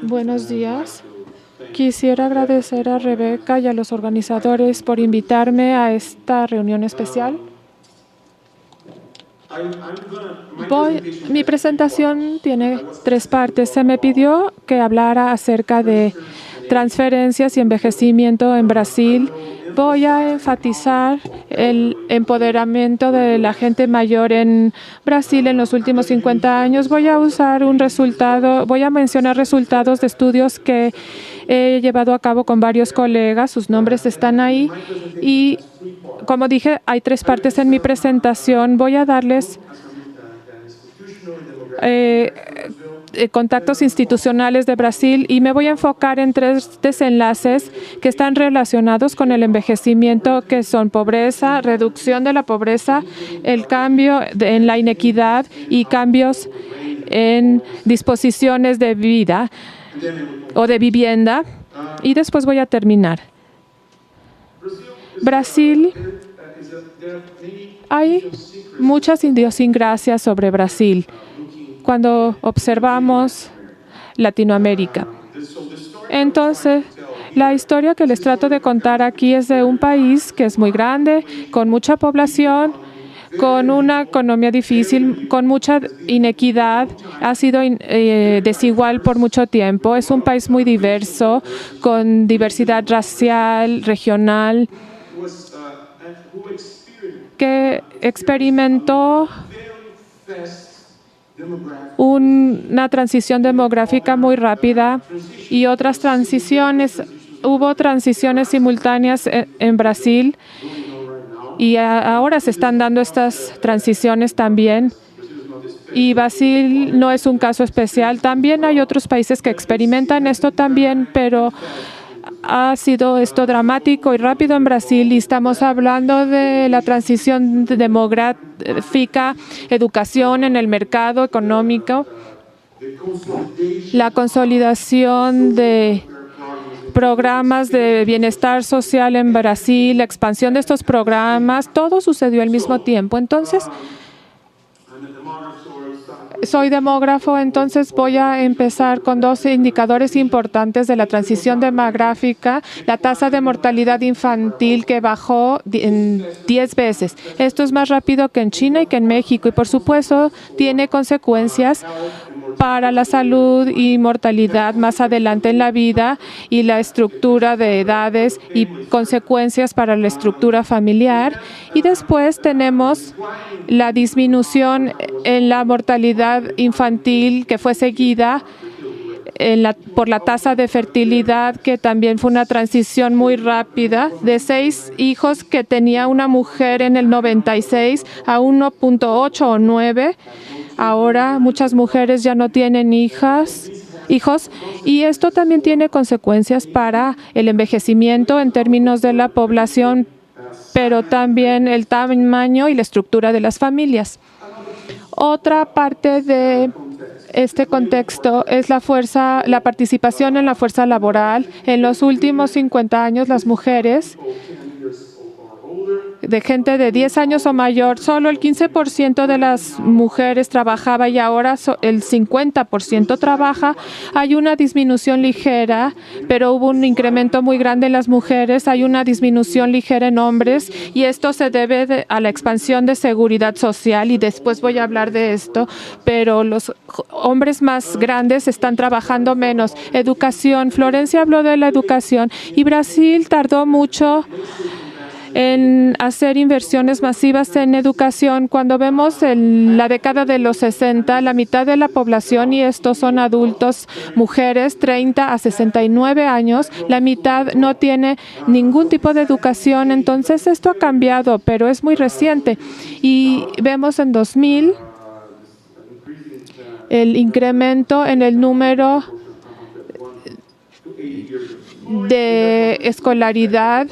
Buenos días. Quisiera agradecer a Rebeca y a los organizadores por invitarme a esta reunión especial. Mi presentación tiene 3 partes. Se me pidió que hablara acerca de transferencias y envejecimiento en Brasil. Voy a enfatizar el empoderamiento de la gente mayor en Brasil en los últimos 50 años. Voy a mencionar resultados de estudios que he llevado a cabo con varios colegas. Sus nombres están ahí. Y como dije, hay 3 partes en mi presentación. Voy a darles contactos institucionales de Brasil y me voy a enfocar en 3 desenlaces que están relacionados con el envejecimiento, que son pobreza, reducción de la pobreza, el cambio en la inequidad y cambios en disposiciones de vida o de vivienda. Y después voy a terminar. Brasil, hay muchas idiosincrasias sobre Brasil cuando observamos Latinoamérica. Entonces, la historia que les trato de contar aquí es de un país que es muy grande, con mucha población, con una economía difícil, con mucha inequidad, ha sido desigual por mucho tiempo. Es un país muy diverso, con diversidad racial, regional, que experimentó una transición demográfica muy rápida y otras transiciones. Hubo transiciones simultáneas en Brasil y ahora se están dando estas transiciones también. Y Brasil no es un caso especial. También hay otros países que experimentan esto también, pero ha sido esto dramático y rápido en Brasil y estamos hablando de la transición demográfica, educación en el mercado económico, la consolidación de programas de bienestar social en Brasil, la expansión de estos programas, todo sucedió al mismo tiempo. Entonces, soy demógrafo, entonces voy a empezar con 2 indicadores importantes de la transición demográfica. La tasa de mortalidad infantil que bajó en 10 veces. Esto es más rápido que en China y que en México y por supuesto tiene consecuencias para la salud y mortalidad más adelante en la vida y la estructura de edades y consecuencias para la estructura familiar. Y después tenemos la disminución en la mortalidad infantil que fue seguida por la tasa de fertilidad, que también fue una transición muy rápida, de 6 hijos que tenía una mujer en el 96 a 1.8 o 9. Ahora muchas mujeres ya no tienen hijos, y esto también tiene consecuencias para el envejecimiento en términos de la población, pero también el tamaño y la estructura de las familias. Otra parte de este contexto es la participación en la fuerza laboral. En los últimos 50 años, las mujeres de gente de 10 años o mayor, solo el 15% de las mujeres trabajaba y ahora el 50% trabaja. Hay una disminución ligera, pero hubo un incremento muy grande en las mujeres. Hay una disminución ligera en hombres y esto se debe a la expansión de seguridad social y después voy a hablar de esto, pero los hombres más grandes están trabajando menos. Educación. Florencia habló de la educación y Brasil tardó mucho en hacer inversiones masivas en educación. Cuando vemos la década de los 60, la mitad de la población, y estos son adultos, mujeres, 30 a 69 años, la mitad no tiene ningún tipo de educación. Entonces, esto ha cambiado, pero es muy reciente. Y vemos en 2000 el incremento en el número de escolaridad.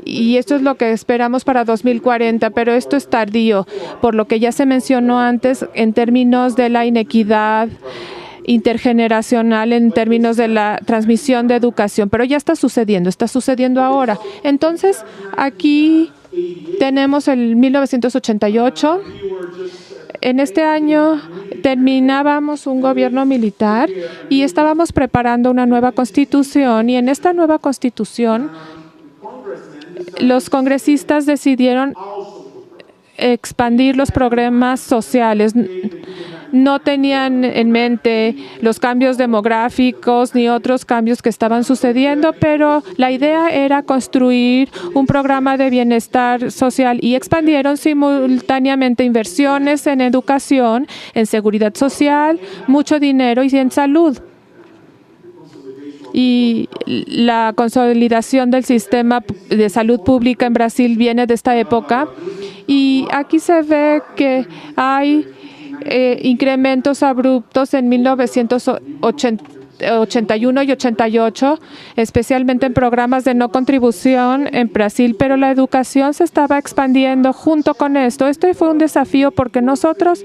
Y esto es lo que esperamos para 2040, pero esto es tardío, por lo que ya se mencionó antes en términos de la inequidad intergeneracional, en términos de la transmisión de educación, pero ya está sucediendo ahora. Entonces, aquí tenemos el 1988. En este año terminábamos un gobierno militar y estábamos preparando una nueva constitución, y en esta nueva constitución los congresistas decidieron expandir los programas sociales. No tenían en mente los cambios demográficos ni otros cambios que estaban sucediendo, pero la idea era construir un programa de bienestar social, y expandieron simultáneamente inversiones en educación, en seguridad social, mucho dinero, y en salud. Y la consolidación del sistema de salud pública en Brasil viene de esta época. Y aquí se ve que hay incrementos abruptos en 1981 y 88, especialmente en programas de no contribución en Brasil, pero la educación se estaba expandiendo junto con esto. Este fue un desafío porque nosotros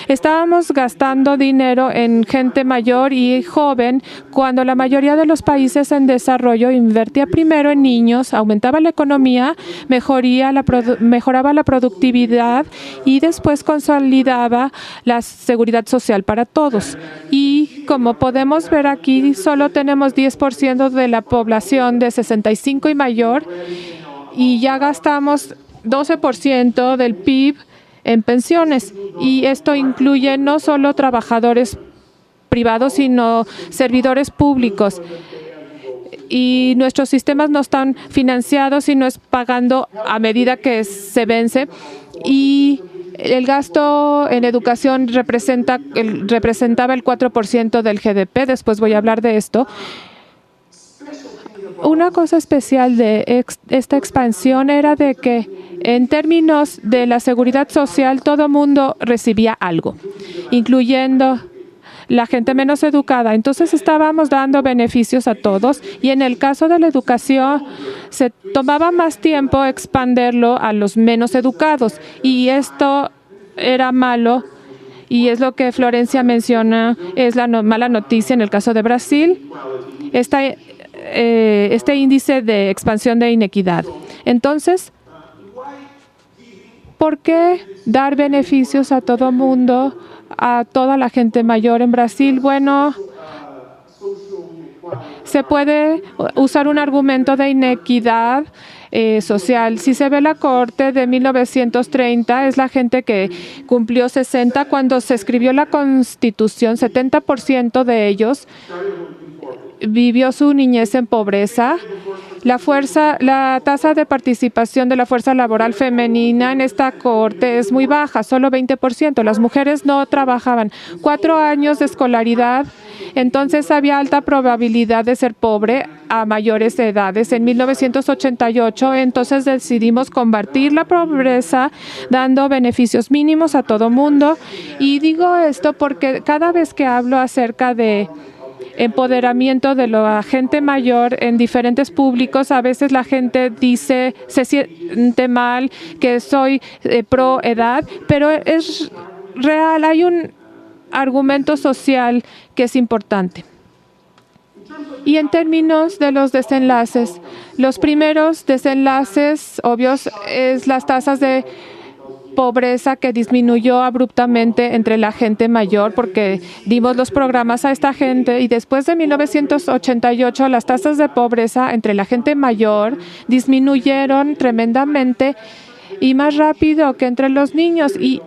estábamos gastando dinero en gente mayor y joven cuando la mayoría de los países en desarrollo invertía primero en niños, aumentaba la economía, mejoraba la productividad y después consolidaba la seguridad social para todos. Y como podemos ver aquí, solo tenemos 10% de la población de 65 y mayor, y ya gastamos 12% del PIB en pensiones. Y esto incluye no solo trabajadores privados, sino servidores públicos. Y nuestros sistemas no están financiados, sino es pagando a medida que se vence. Y el gasto en educación representaba el 4% del GDP. Después voy a hablar de esto. Una cosa especial de esta expansión era de que en términos de la seguridad social todo el mundo recibía algo, incluyendo la gente menos educada. Entonces estábamos dando beneficios a todos, y en el caso de la educación se tomaba más tiempo expandirlo a los menos educados, y esto era malo, y es lo que Florencia menciona, es la mala noticia en el caso de Brasil, este índice de expansión de inequidad. Entonces, ¿por qué dar beneficios a todo mundo, a toda la gente mayor en Brasil? Bueno, se puede usar un argumento de inequidad social. Si se ve la corte de 1930, es la gente que cumplió 60 cuando se escribió la Constitución. 70% de ellos vivió su niñez en pobreza. La tasa de participación de la fuerza laboral femenina en esta corte es muy baja, solo 20%. Las mujeres no trabajaban. 4 años de escolaridad, entonces había alta probabilidad de ser pobre a mayores edades. En 1988, entonces decidimos combatir la pobreza dando beneficios mínimos a todo mundo. Y digo esto porque cada vez que hablo acerca de empoderamiento de la gente mayor en diferentes públicos, a veces la gente dice, se siente mal, que soy pro edad, pero es real, hay un argumento social que es importante. Y en términos de los desenlaces, los primeros desenlaces obvios es las tasas de pobreza que disminuyó abruptamente entre la gente mayor porque dimos los programas a esta gente, y después de 1988 las tasas de pobreza entre la gente mayor disminuyeron tremendamente y más rápido que entre los niños, y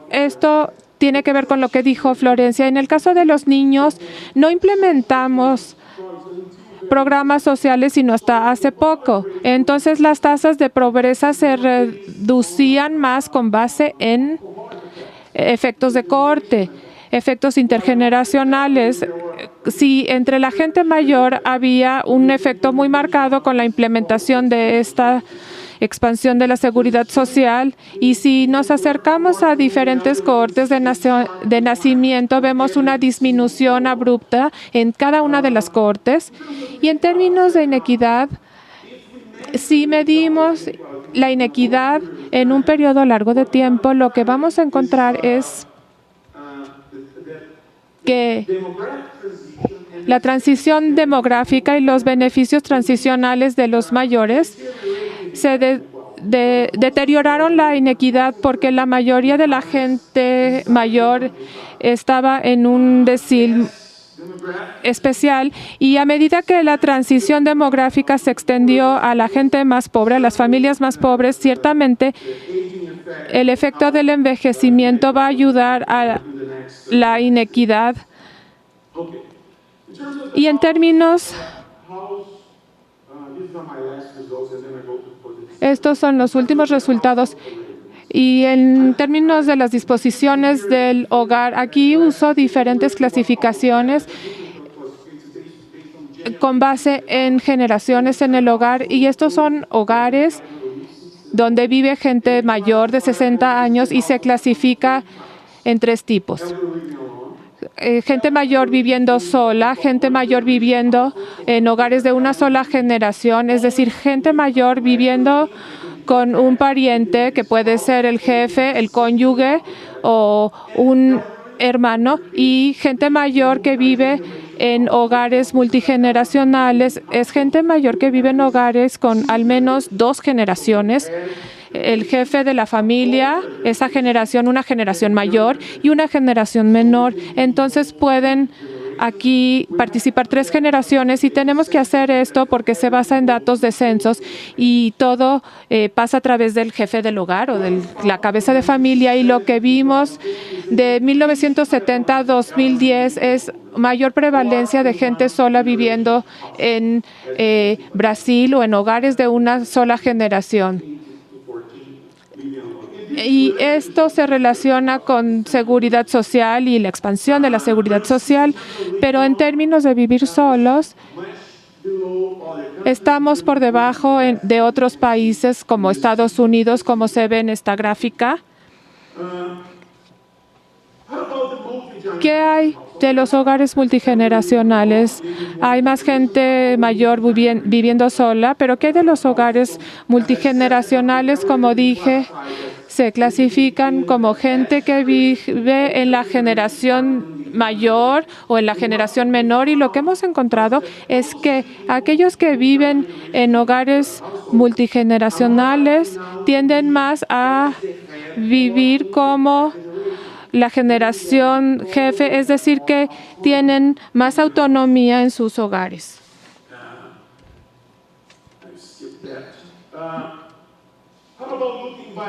esto tiene que ver con lo que dijo Florencia. En el caso de los niños no implementamos programas sociales sino hasta hace poco. Entonces las tasas de pobreza se reducían más con base en efectos de cohorte, efectos intergeneracionales. Si entre la gente mayor había un efecto muy marcado con la implementación de esta expansión de la seguridad social, y si nos acercamos a diferentes cohortes de nacimiento, vemos una disminución abrupta en cada una de las cohortes. Y en términos de inequidad, si medimos la inequidad en un periodo largo de tiempo, lo que vamos a encontrar es que la transición demográfica y los beneficios transicionales de los mayores se deterioraron la inequidad porque la mayoría de la gente mayor estaba en un decil especial, y a medida que la transición demográfica se extendió a la gente más pobre, a las familias más pobres, ciertamente el efecto del envejecimiento va a ayudar a la inequidad. Y en términos, estos son los últimos resultados. Y en términos de las disposiciones del hogar, aquí uso diferentes clasificaciones con base en generaciones en el hogar, y estos son hogares donde vive gente mayor de 60 años y se clasifica en 3 tipos. Gente mayor viviendo sola, gente mayor viviendo en hogares de una sola generación, es decir, gente mayor viviendo con un pariente que puede ser el jefe, el cónyuge o un hermano, y gente mayor que vive en hogares multigeneracionales. Es gente mayor que vive en hogares con al menos 2 generaciones. El jefe de la familia, esa generación, una generación mayor y una generación menor. Entonces pueden aquí participar 3 generaciones, y tenemos que hacer esto porque se basa en datos de censos, y todo pasa a través del jefe del hogar o de la cabeza de familia. Y lo que vimos de 1970 a 2010 es mayor prevalencia de gente sola viviendo en Brasil o en hogares de una sola generación. Y esto se relaciona con seguridad social y la expansión de la seguridad social, pero en términos de vivir solos, estamos por debajo de otros países como Estados Unidos, como se ve en esta gráfica. ¿Qué hay de los hogares multigeneracionales? Hay más gente mayor viviendo sola, pero ¿qué hay de los hogares multigeneracionales? Como dije, se clasifican como gente que vive en la generación mayor o en la generación menor, y lo que hemos encontrado es que aquellos que viven en hogares multigeneracionales tienden más a vivir como la generación jefe, es decir, que tienen más autonomía en sus hogares.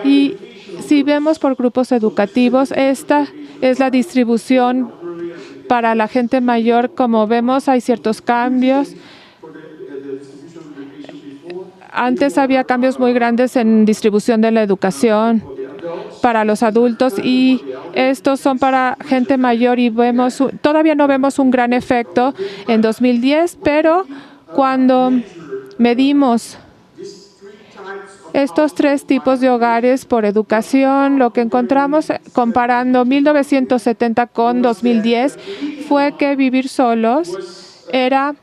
Y si vemos por grupos educativos, esta es la distribución para la gente mayor. Como vemos, hay ciertos cambios. Antes había cambios muy grandes en distribución de la educación para los adultos, y estos son para gente mayor, y todavía no vemos un gran efecto en 2010, pero cuando medimos estos 3 tipos de hogares por educación, lo que encontramos comparando 1970 con 2010 fue que vivir solos era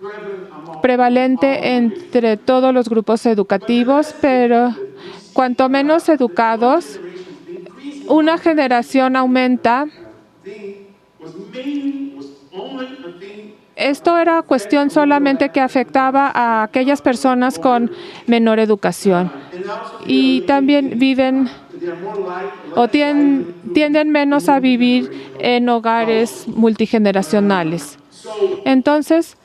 prevalente entre todos los grupos educativos, pero cuanto menos educados, una generación aumenta. Esto era cuestión solamente que afectaba a aquellas personas con menor educación, y también viven o tienden menos a vivir en hogares multigeneracionales. Entonces,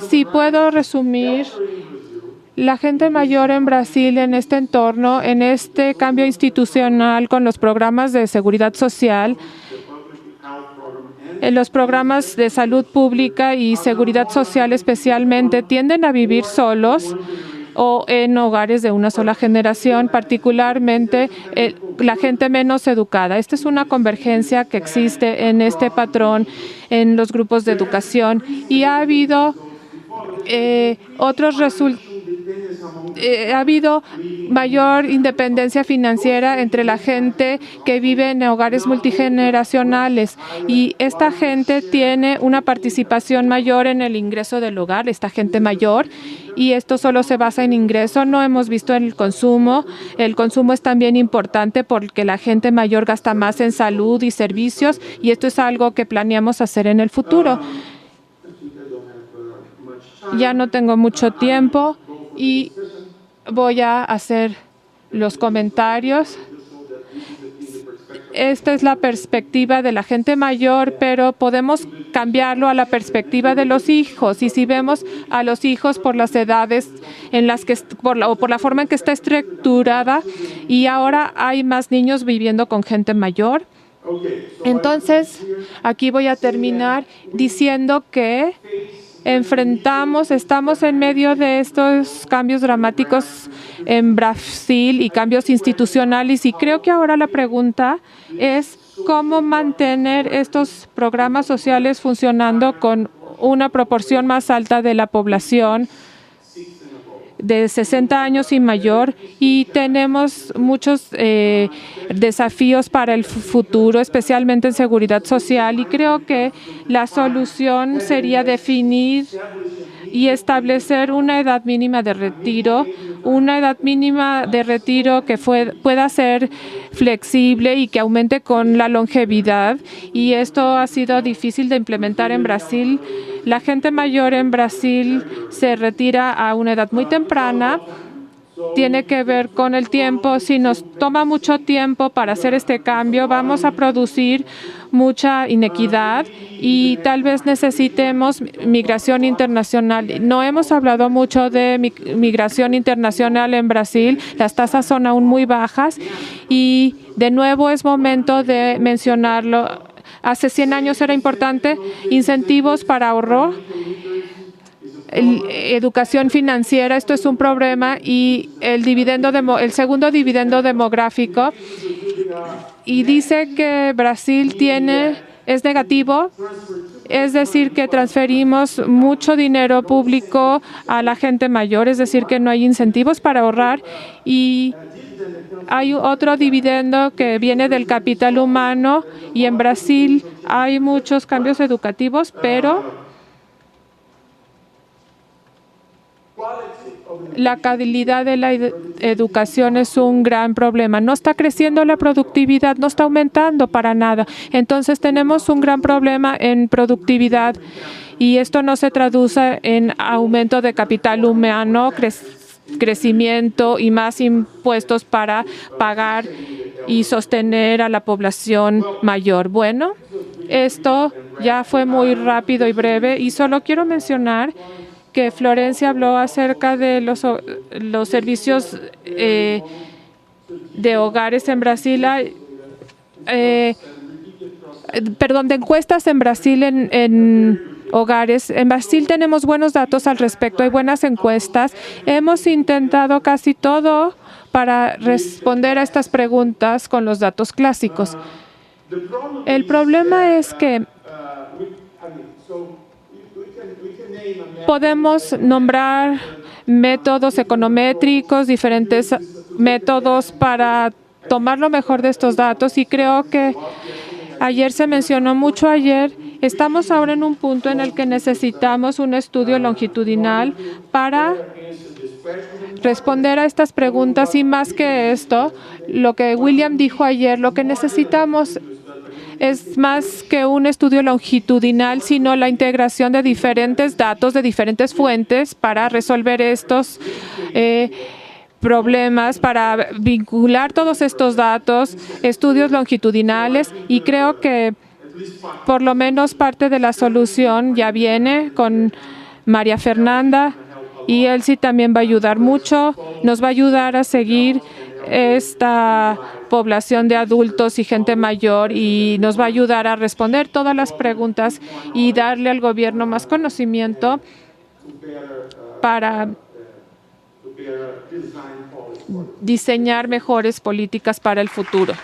si puedo resumir, la gente mayor en Brasil, en este entorno, en este cambio institucional con los programas de seguridad social, en los programas de salud pública y seguridad social especialmente, tienden a vivir solos o en hogares de una sola generación, particularmente la gente menos educada. Esta es una convergencia que existe en este patrón en los grupos de educación, y ha habido otros resultados. Ha habido mayor independencia financiera entre la gente que vive en hogares multigeneracionales, y esta gente tiene una participación mayor en el ingreso del hogar, esta gente mayor, y esto solo se basa en ingreso. No hemos visto en el consumo. El consumo es también importante porque la gente mayor gasta más en salud y servicios, y esto es algo que planeamos hacer en el futuro. Ya no tengo mucho tiempo y voy a hacer los comentarios. Esta es la perspectiva de la gente mayor, pero podemos cambiarlo a la perspectiva de los hijos. Y si vemos a los hijos por las edades en las que, por la forma en que está estructurada, y ahora hay más niños viviendo con gente mayor. Entonces, aquí voy a terminar diciendo que estamos en medio de estos cambios dramáticos en Brasil y cambios institucionales, y creo que ahora la pregunta es cómo mantener estos programas sociales funcionando con una proporción más alta de la población de 60 años y mayor, y tenemos muchos desafíos para el futuro, especialmente en seguridad social, y creo que la solución sería definir y establecer una edad mínima de retiro, que pueda ser flexible y que aumente con la longevidad. Y esto ha sido difícil de implementar en Brasil. La gente mayor en Brasil se retira a una edad muy temprana. Tiene que ver con el tiempo. Si nos toma mucho tiempo para hacer este cambio, vamos a producir mucha inequidad y tal vez necesitemos migración internacional. No hemos hablado mucho de migración internacional en Brasil. Las tasas son aún muy bajas y de nuevo es momento de mencionarlo. Hace 100 años era importante incentivos para ahorro. Educación financiera, esto es un problema, y el segundo dividendo demográfico, y dice que Brasil es negativo, es decir, que transferimos mucho dinero público a la gente mayor, es decir, que no hay incentivos para ahorrar, y hay otro dividendo que viene del capital humano, y en Brasil hay muchos cambios educativos, pero la calidad de la educación es un gran problema. No está creciendo la productividad, no está aumentando para nada. Entonces tenemos un gran problema en productividad y esto no se traduce en aumento de capital humano, crecimiento y más impuestos para pagar y sostener a la población mayor. Bueno, esto ya fue muy rápido y breve, y solo quiero mencionar que Florencia habló acerca de los servicios de hogares en Brasil. De encuestas en Brasil en hogares. En Brasil tenemos buenos datos al respecto, hay buenas encuestas. Hemos intentado casi todo para responder a estas preguntas con los datos clásicos. El problema es que podemos nombrar métodos econométricos, diferentes métodos para tomar lo mejor de estos datos, y creo que ayer se mencionó mucho estamos ahora en un punto en el que necesitamos un estudio longitudinal para responder a estas preguntas, y más que esto, lo que William dijo ayer, lo que necesitamos es más que un estudio longitudinal, sino la integración de diferentes datos, de diferentes fuentes para resolver estos problemas, para vincular todos estos datos, estudios longitudinales, y creo que por lo menos parte de la solución ya viene con María Fernanda, y Elsie también va a ayudar mucho, nos va a ayudar a seguir esta población de adultos y gente mayor, y nos va a ayudar a responder todas las preguntas y darle al gobierno más conocimiento para diseñar mejores políticas para el futuro.